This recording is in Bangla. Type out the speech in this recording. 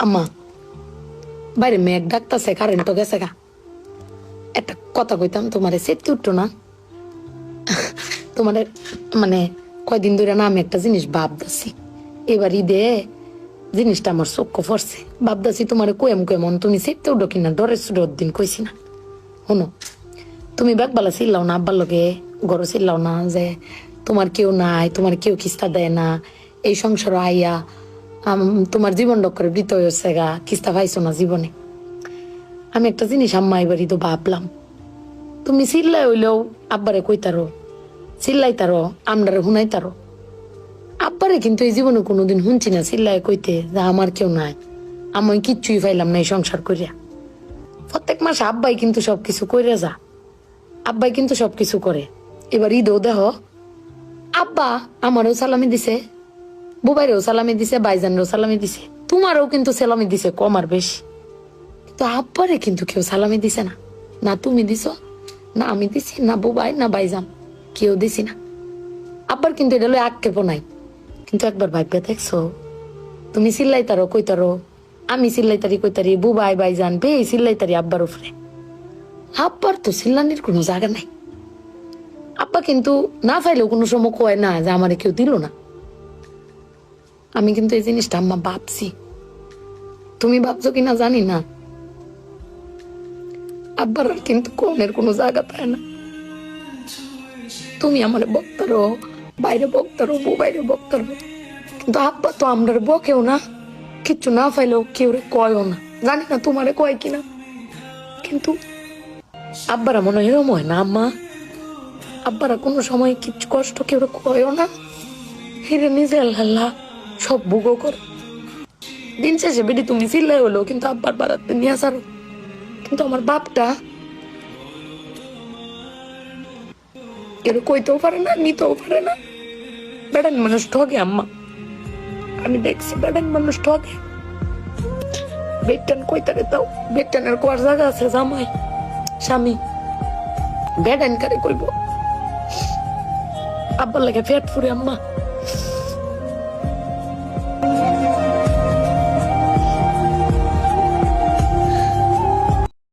আম্মা বাইরে মেঘ ডাকতেছে, কারেন্টও গেছে গা। একটা কথা কইতাম তোমারে, সেটতে উঠতো না তোমারে, মানে কয়দিন ধরে না আমি একটা জিনিস ভাবতেছি। এবার ঈদে জিনিসটা আমার চোখ পড়ছে, ভাবতেছি তোমারে কোয়েম কেমন তুমি সেটতে উঠো কিনা, ডরের সুডোর দিন কইছি না। শোনো, তুমি ব্যাগবালা চিল্লাও না, আব্বার লগে গরো চিল্লাও না যে তোমার কেউ নাই, তোমার কেউ কিস্তা দেয় না, এই সংসার আইয়া তোমার জীবন ডক্করে বৃত হয়েছে গা, কিস্তা পাইছো না জীবনে। আমি একটা জিনিস আম্মা এবারই তো ভাবলাম, তুমি চিল্লাই হইলেও আব্বারে কইতারো, চিল্লাইতারো, আমরারে শুনাইতারো। আব্বারে কিন্তু এই জীবনে কোনোদিন শুনছি না চিল্লাই কইতে যে আমার কেউ নাই, আমি কিচ্ছুই পাইলাম না এই সংসার করিয়া। প্রত্যেক মাসে আব্বাই কিন্তু সবকিছু কইরা যা, আব্বাই কিন্তু সবকিছু করে। এবার ঈদও দেহ আব্বা আমারও সালামি দিছে, বুবাইরেও সালামি দিছে, বাইজানরেও সালামি দিছে, তোমারও কিন্তু সালামি দিছে কম আর বেশি। তো আব্বারে কিন্তু কেউ সালামি দিছে না, না তুমি দিছ, না আমি দিছি, না বুবাই, না বাইজান, কেউ দিছি না। আব্বার কিন্তু এটা লই আক্ষেপ নাই। কিন্তু একবার ভাগ্যে দেখছো, তুমি চিল্লাইতারো কইতারো, আমি চিল্লাইতারি কইতারি, বুবাই বাইজান বে চিল্লাইতারি আব্বার উপরে। আব্বার তো চিল্লানির কোনো জায়গা নাই। আব্বা কিন্তু না পাইলেও কোনো সময় কয় না যে আমারে কেউ দিল না। আমি কিন্তু এই জিনিসটা আম্মা ভাবছি, তুমি ভাবছো কিনা জানি না। আব্বার আর কিন্তু কোনের কোনো জায়গা পায় না। তুমি আমার বক্তারো, বাইরে বক্তারো, বাইরে বক্তারো, কিন্তু আব্বা তো আমরা বকেও না, কিচ্ছু না পাইলেও কেউ কয়ও না। জানি না তোমারে কয় কিনা, কিন্তু আব্বারা মনে হয় এরম হয় না আম্মা। আব্বারা কোনো সময় কিচ্ছু কষ্ট কেউ কয়ও না, হিরে নিজে আল্লাহ সব ভোগও করো। দিন শেষে বেটি তুমি চিল্লাই হলো কিন্তু আব্বার বাড়াতে নিয়ে আসারো। কিন্তু আমার বাপটা কেউ কইতেও পারে না, নিতেও পারে না। বেড়ান মানুষ ঠকে আম্মা, আমি দেখছি বেড়ান মানুষ ঠকে। বেটান কইতারে দাও, বেটানের কোয়ার জায়গা আছে জামাই স্বামী, বেড়ান কারে কইব। আব্বার লাগে পেট ফুরে আম্মা।